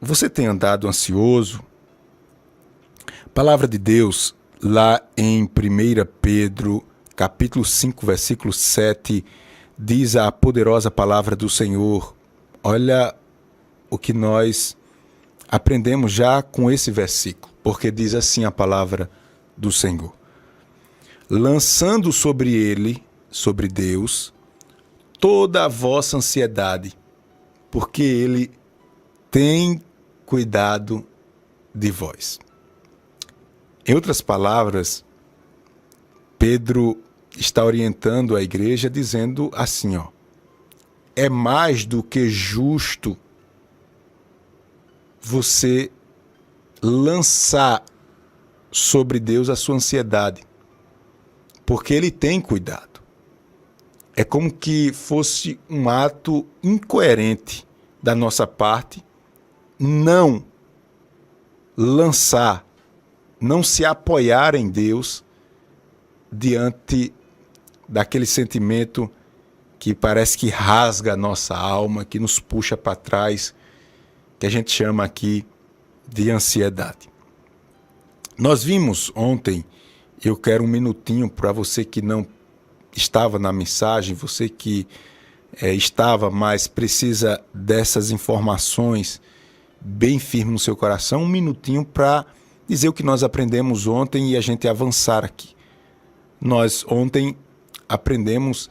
Você tem andado ansioso? A palavra de Deus, lá em 1 Pedro, capítulo 5, versículo 7, diz a poderosa palavra do Senhor. Olha o que nós aprendemos já com esse versículo, porque diz assim a palavra do Senhor: lançando sobre ele, sobre Deus, toda a vossa ansiedade, porque ele tem cuidado de vós. Em outras palavras, Pedro está orientando a igreja dizendo assim, é mais do que justo você lançar sobre Deus a sua ansiedade, porque ele tem cuidado. É como que fosse um ato incoerente da nossa parte não lançar, não se apoiar em Deus diante daquele sentimento que parece que rasga a nossa alma, que nos puxa para trás, que a gente chama aqui de ansiedade. Nós vimos ontem, eu quero um minutinho para você que não estava na mensagem, você que estava, mas precisa dessas informações bem firme no seu coração, um minutinho para dizer o que nós aprendemos ontem e a gente avançar aqui. Nós ontem aprendemos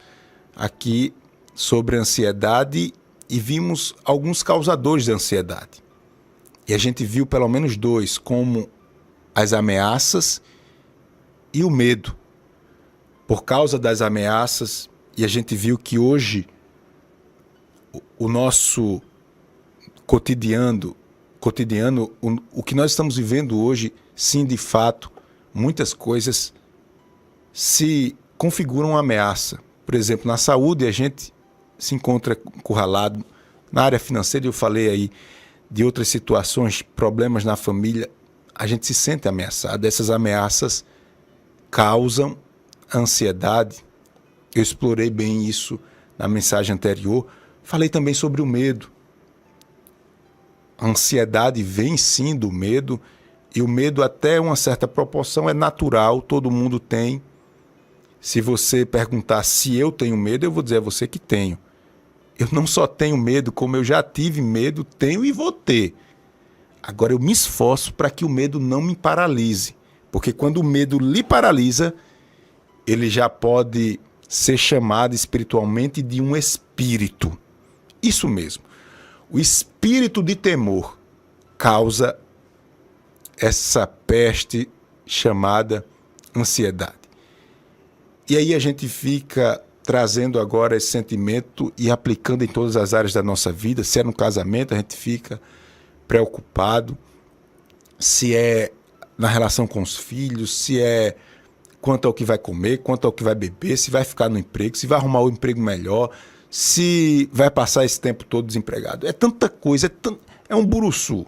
aqui sobre ansiedade e vimos alguns causadores de ansiedade. E a gente viu pelo menos dois, como as ameaças e o medo. Por causa das ameaças, e a gente viu que hoje o nosso cotidiano, o que nós estamos vivendo hoje, sim, de fato, muitas coisas se configuram uma ameaça. Por exemplo, na saúde a gente se encontra encurralado. Na área financeira eu falei aí de outras situações, problemas na família, a gente se sente ameaçado. Essas ameaças causam ansiedade. Eu explorei bem isso na mensagem anterior. Falei também sobre o medo. A ansiedade vem sim do medo, e o medo até uma certa proporção é natural, todo mundo tem. Se você perguntar se eu tenho medo, eu vou dizer a você que tenho. Eu não só tenho medo, como eu já tive medo, tenho e vou ter. Agora eu me esforço para que o medo não me paralise, porque quando o medo lhe paralisa, ele já pode ser chamado espiritualmente de um espírito. Isso mesmo. O espírito de temor causa essa peste chamada ansiedade. E aí a gente fica trazendo agora esse sentimento e aplicando em todas as áreas da nossa vida. Se é no casamento, a gente fica preocupado. Se é na relação com os filhos, se é quanto ao que vai comer, quanto ao que vai beber, se vai ficar no emprego, se vai arrumar um emprego melhor, se vai passar esse tempo todo desempregado. É tanta coisa, é um buruçu.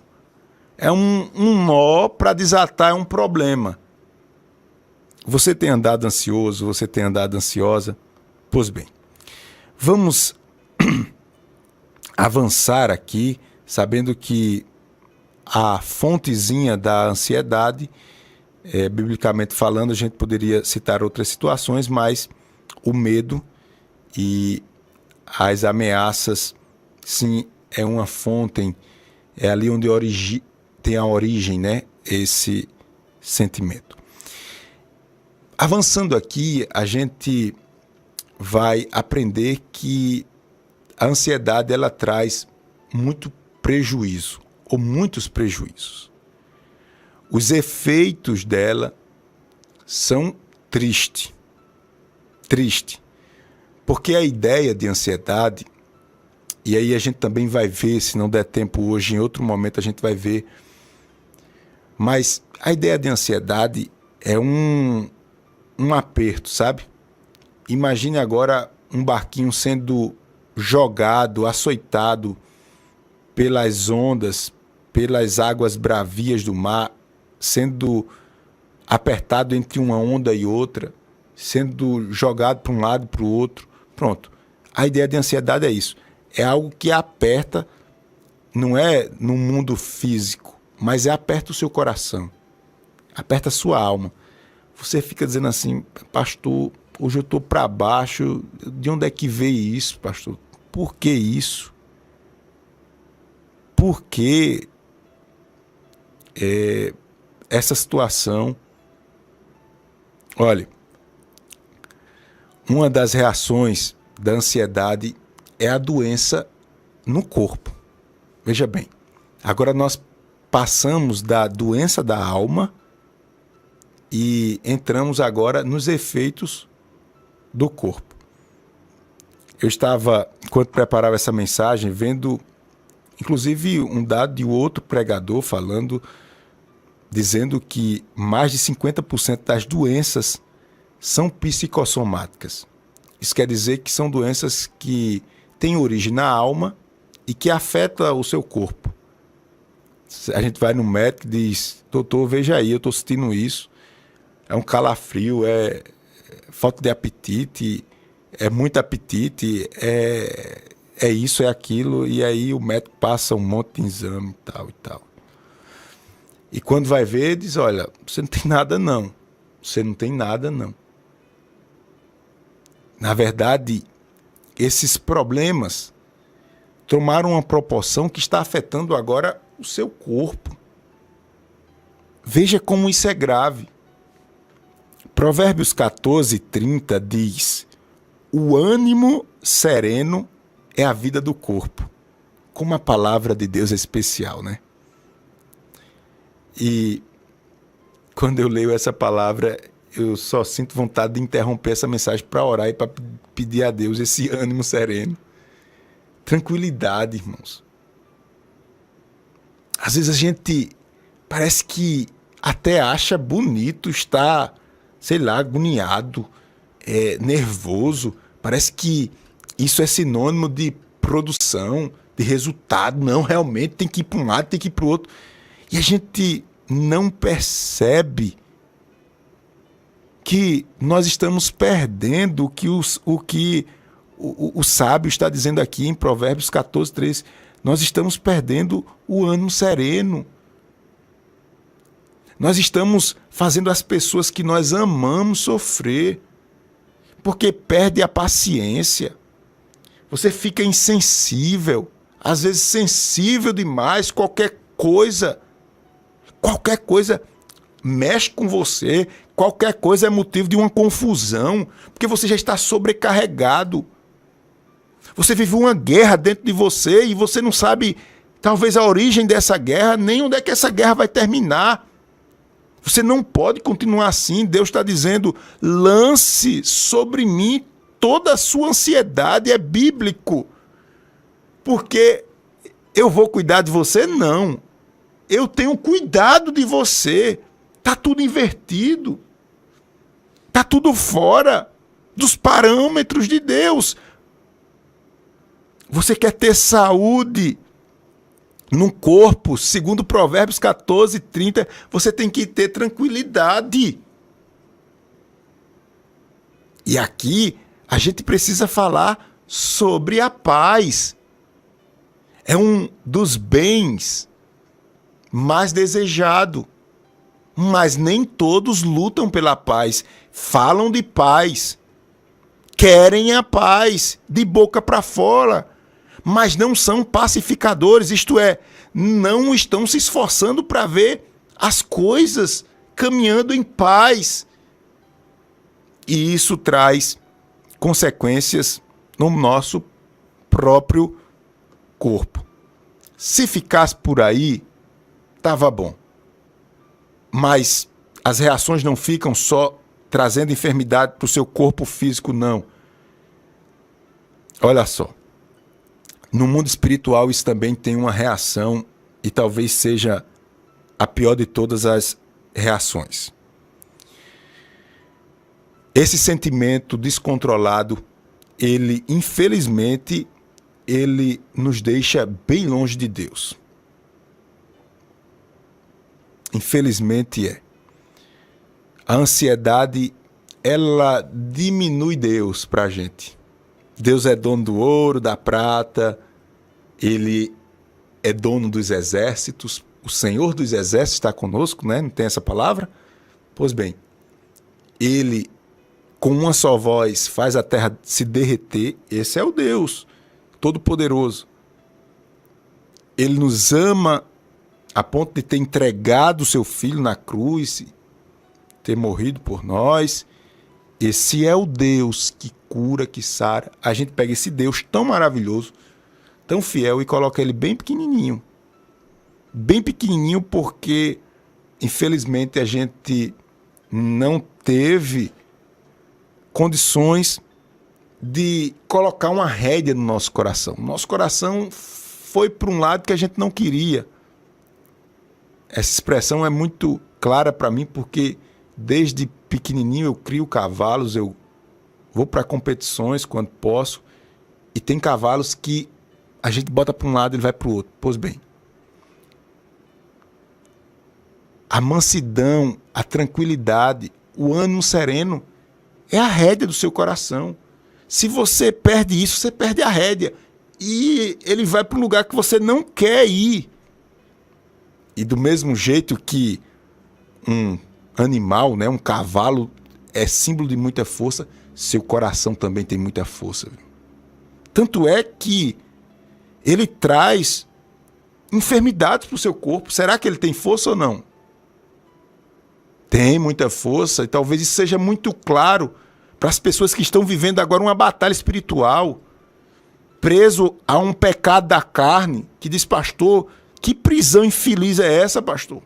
É um nó para desatar, é um problema. Você tem andado ansioso, você tem andado ansiosa? Pois bem, vamos avançar aqui, sabendo que a fontezinha da ansiedade, biblicamente falando, a gente poderia citar outras situações, mas o medo e as ameaças, sim, é uma fonte, é ali onde tem a origem, né, esse sentimento. Avançando aqui, a gente vai aprender que a ansiedade ela traz muito prejuízo, ou muitos prejuízos. Os efeitos dela são tristes. Porque a ideia de ansiedade, e aí a gente também vai ver, se não der tempo hoje, em outro momento a gente vai ver, mas a ideia de ansiedade é um aperto, sabe? Imagine agora um barquinho sendo jogado, açoitado pelas ondas, pelas águas bravias do mar, sendo apertado entre uma onda e outra, sendo jogado para um lado e para o outro. Pronto. A ideia de ansiedade é isso. É algo que aperta não é no mundo físico, mas aperta o seu coração, aperta a sua alma. Você fica dizendo assim, pastor, hoje eu estou para baixo, de onde é que veio isso, pastor? Por que isso? Por que essa situação? Olha, uma das reações da ansiedade é a doença no corpo. Veja bem, agora nós passamos da doença da alma e entramos agora nos efeitos do corpo. Eu estava, enquanto preparava essa mensagem, vendo inclusive um dado de outro pregador dizendo que mais de 50% das doenças são psicossomáticas. Isso quer dizer que são doenças que têm origem na alma e que afetam o seu corpo. A gente vai no médico e diz, doutor, veja aí, eu estou sentindo isso. É um calafrio, é falta de apetite, é muito apetite, é isso, é aquilo. E aí o médico passa um monte de exame e tal e tal. E quando vai ver, diz, olha, você não tem nada não. Você não tem nada não. Na verdade, esses problemas tomaram uma proporção que está afetando agora o seu corpo. Veja como isso é grave. Provérbios 14:30 diz: o ânimo sereno é a vida do corpo. Como a palavra de Deus é especial, né? E quando eu leio essa palavra, eu só sinto vontade de interromper essa mensagem para orar e para pedir a Deus esse ânimo sereno. Tranquilidade, irmãos. Às vezes a gente parece que até acha bonito estar, sei lá, agoniado, nervoso. Parece que isso é sinônimo de produção, de resultado. Não, realmente tem que ir para um lado, tem que ir para o outro. E a gente não percebe que nós estamos perdendo o que o sábio está dizendo aqui em Provérbios 14:3. Nós estamos perdendo o ânimo sereno. Nós estamos fazendo as pessoas que nós amamos sofrer, porque perde a paciência. Você fica insensível, às vezes sensível demais, qualquer coisa mexe com você, qualquer coisa é motivo de uma confusão, porque você já está sobrecarregado. Você vive uma guerra dentro de você e você não sabe, talvez, a origem dessa guerra, nem onde é que essa guerra vai terminar. Você não pode continuar assim. Deus está dizendo, lance sobre mim toda a sua ansiedade. É bíblico. Porque eu vou cuidar de você? Não. Eu tenho cuidado de você. Está tudo invertido. Está tudo fora dos parâmetros de Deus. Você quer ter saúde no corpo, segundo Provérbios 14:30, você tem que ter tranquilidade. E aqui a gente precisa falar sobre a paz. É um dos bens mais desejado, mas nem todos lutam pela paz. Falam de paz, querem a paz de boca para fora, mas não são pacificadores, isto é, não estão se esforçando para ver as coisas caminhando em paz. E isso traz consequências no nosso próprio corpo. Se ficasse por aí, estava bom. Mas as reações não ficam só trazendo enfermidade para o seu corpo físico, não. Olha só. No mundo espiritual, isso também tem uma reação e talvez seja a pior de todas as reações. Esse sentimento descontrolado, infelizmente, ele nos deixa bem longe de Deus. Infelizmente é. A ansiedade, ela diminui Deus para a gente. Deus é dono do ouro, da prata, Ele é dono dos exércitos, o Senhor dos exércitos está conosco, né? Não tem essa palavra? Pois bem, ele, com uma só voz, faz a terra se derreter. Esse é o Deus Todo-Poderoso. Ele nos ama a ponto de ter entregado o seu Filho na cruz, ter morrido por nós. Esse é o Deus que cura, que sara. A gente pega esse Deus tão maravilhoso, tão fiel, e coloca ele bem pequenininho. Bem pequenininho porque, infelizmente, a gente não teve condições de colocar uma rédea no nosso coração. Nosso coração foi para um lado que a gente não queria. Essa expressão é muito clara para mim porque desde pequenininho eu crio cavalos, eu vou para competições quando posso, e tem cavalos que a gente bota para um lado e ele vai para o outro. Pois bem, a mansidão, a tranquilidade, o ânimo sereno é a rédea do seu coração. Se você perde isso, você perde a rédea. E ele vai para um lugar que você não quer ir. E do mesmo jeito que um animal, né, um cavalo, é símbolo de muita força, seu coração também tem muita força. Tanto é que ele traz enfermidades para o seu corpo. Será que ele tem força ou não? Tem muita força, e talvez isso seja muito claro para as pessoas que estão vivendo agora uma batalha espiritual, preso a um pecado da carne, que diz, pastor, que prisão infeliz é essa, pastor?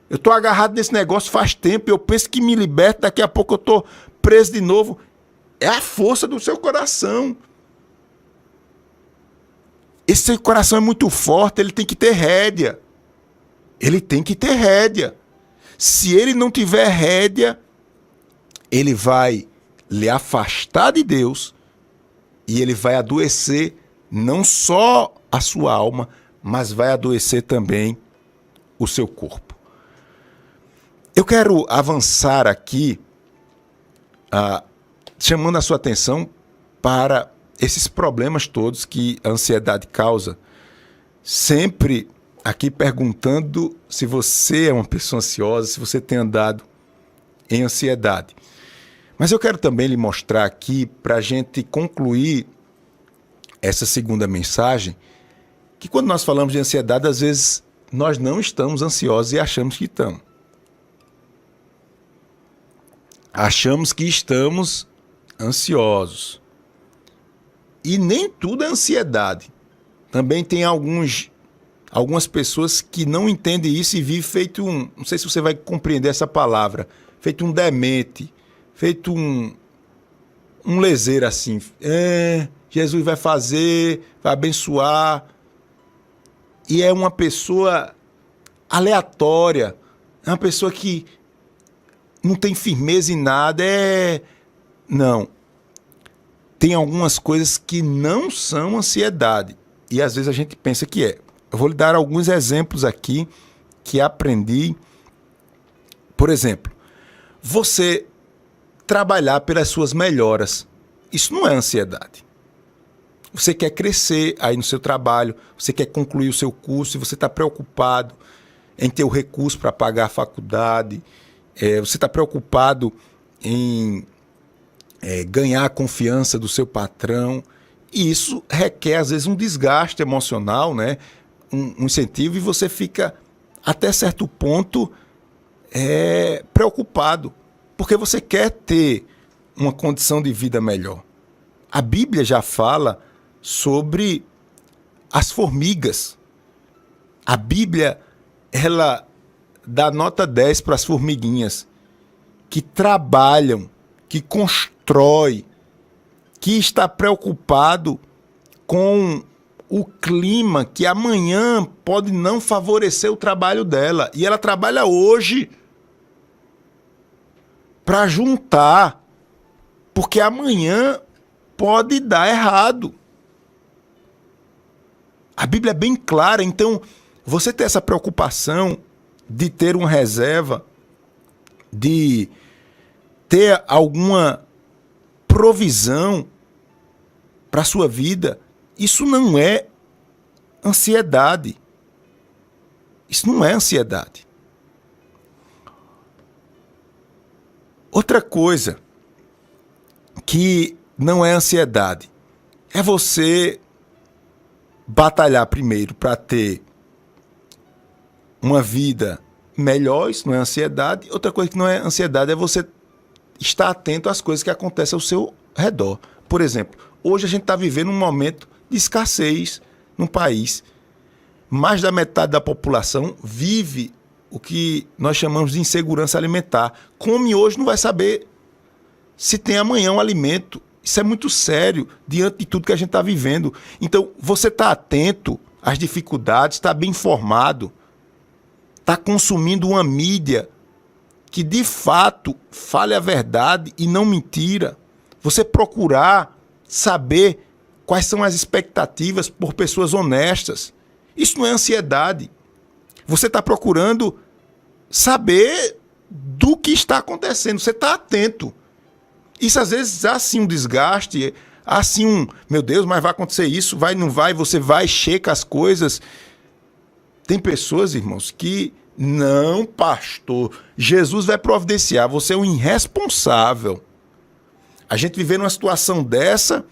Eu estou agarrado nesse negócio faz tempo, eu penso que me liberto, daqui a pouco eu estou preso de novo. É a força do seu coração. Esse seu coração é muito forte, ele tem que ter rédea. Ele tem que ter rédea. Se ele não tiver rédea, ele vai lhe afastar de Deus e ele vai adoecer não só a sua alma, mas vai adoecer também o seu corpo. Eu quero avançar aqui, chamando a sua atenção para esses problemas todos que a ansiedade causa. Sempre aqui perguntando se você é uma pessoa ansiosa, se você tem andado em ansiedade. Mas eu quero também lhe mostrar aqui, para a gente concluir essa segunda mensagem, que quando nós falamos de ansiedade, às vezes nós não estamos ansiosos e achamos que estamos. Achamos que estamos ansiosos. E nem tudo é ansiedade. Também tem algumas pessoas que não entendem isso e vivem feito não sei se você vai compreender essa palavra, feito um demente, feito um leseiro assim. Jesus vai fazer, vai abençoar. E é uma pessoa aleatória, é uma pessoa que não tem firmeza em nada. Não. Tem algumas coisas que não são ansiedade. E às vezes a gente pensa que é. Eu vou lhe dar alguns exemplos aqui que aprendi. Por exemplo, você trabalhar pelas suas melhoras. Isso não é ansiedade. Você quer crescer aí no seu trabalho, você quer concluir o seu curso e você está preocupado em ter o recurso para pagar a faculdade, você está preocupado em ganhar a confiança do seu patrão. E isso requer, às vezes, um desgaste emocional, né? Um incentivo, e você fica, até certo ponto, preocupado, porque você quer ter uma condição de vida melhor. A Bíblia já fala sobre as formigas. A Bíblia, ela dá nota 10 para as formiguinhas que trabalham, que constroem, que está preocupado com o clima que amanhã pode não favorecer o trabalho dela. E ela trabalha hoje para juntar, porque amanhã pode dar errado. A Bíblia é bem clara. Então, você ter essa preocupação de ter uma reserva, de ter alguma provisão para a sua vida, isso não é ansiedade. Isso não é ansiedade. Outra coisa que não é ansiedade é você batalhar primeiro para ter uma vida melhor, isso não é ansiedade. Outra coisa que não é ansiedade é você estar atento às coisas que acontecem ao seu redor. Por exemplo, hoje a gente está vivendo um momento de escassez no país. Mais da metade da população vive o que nós chamamos de insegurança alimentar. Come hoje, não vai saber se tem amanhã um alimento. Isso é muito sério diante de tudo que a gente está vivendo. Então, você está atento às dificuldades, está bem informado, está consumindo uma mídia que, de fato, fale a verdade e não mentira. Você procurar saber quais são as expectativas por pessoas honestas. Isso não é ansiedade. Você está procurando saber do que está acontecendo. Você está atento. Isso às vezes há sim um desgaste, há sim um, meu Deus, mas vai acontecer isso, vai, não vai, você vai, checa as coisas. Tem pessoas, irmãos, que não, pastor, Jesus vai providenciar, você é um irresponsável. A gente viver numa situação dessa,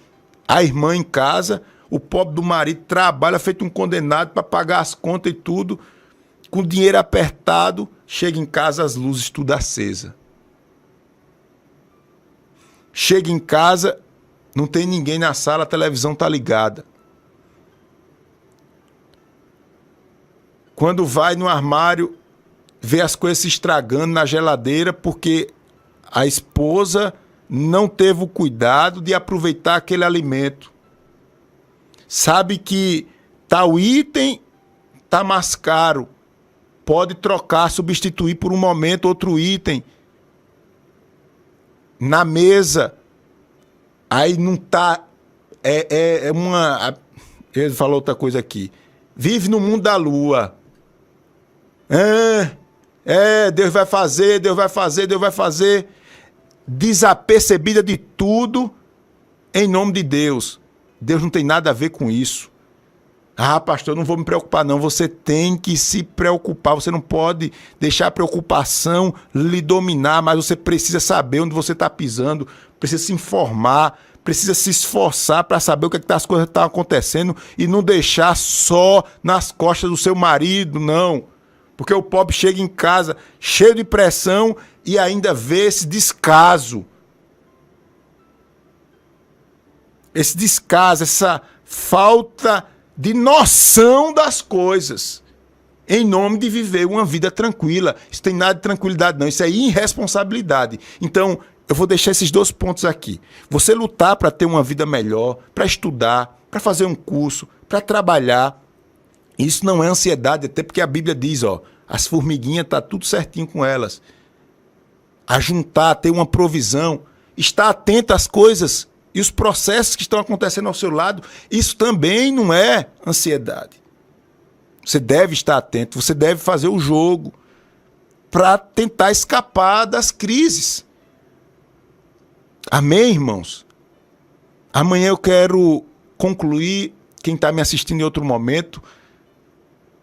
a irmã em casa, o pobre do marido trabalha feito um condenado para pagar as contas e tudo, com dinheiro apertado, chega em casa, as luzes tudo acesa. Chega em casa, não tem ninguém na sala, a televisão está ligada. Quando vai no armário, vê as coisas se estragando na geladeira porque a esposa não teve o cuidado de aproveitar aquele alimento. Sabe que tal item está mais caro, pode trocar, substituir por um momento outro item. Na mesa, aí não tá, ele falou outra coisa aqui, vive no mundo da lua, Deus vai fazer, Deus vai fazer, Deus vai fazer, desapercebida de tudo, em nome de Deus. Deus não tem nada a ver com isso. Ah, pastor, eu não vou me preocupar não. Você tem que se preocupar. Você não pode deixar a preocupação lhe dominar, mas você precisa saber onde você está pisando, precisa se informar, precisa se esforçar para saber o que as coisas estão acontecendo e não deixar só nas costas do seu marido, não. Porque o pobre chega em casa cheio de pressão e ainda vê esse descaso. Esse descaso, essa falta de noção das coisas, em nome de viver uma vida tranquila. Isso tem nada de tranquilidade não, isso é irresponsabilidade. Então, eu vou deixar esses 2 pontos aqui. Você lutar para ter uma vida melhor, para estudar, para fazer um curso, para trabalhar, isso não é ansiedade, até porque a Bíblia diz, as formiguinhas tá tudo certinho com elas. A juntar, ter uma provisão, estar atento às coisas e os processos que estão acontecendo ao seu lado, isso também não é ansiedade. Você deve estar atento, você deve fazer o jogo para tentar escapar das crises. Amém, irmãos? Amanhã eu quero concluir, quem está me assistindo em outro momento,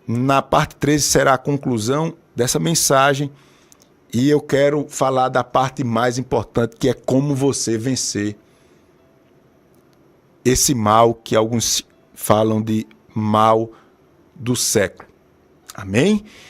na parte 13 será a conclusão dessa mensagem e eu quero falar da parte mais importante, que é como você vencer esse mal que alguns falam de mal do século. Amém?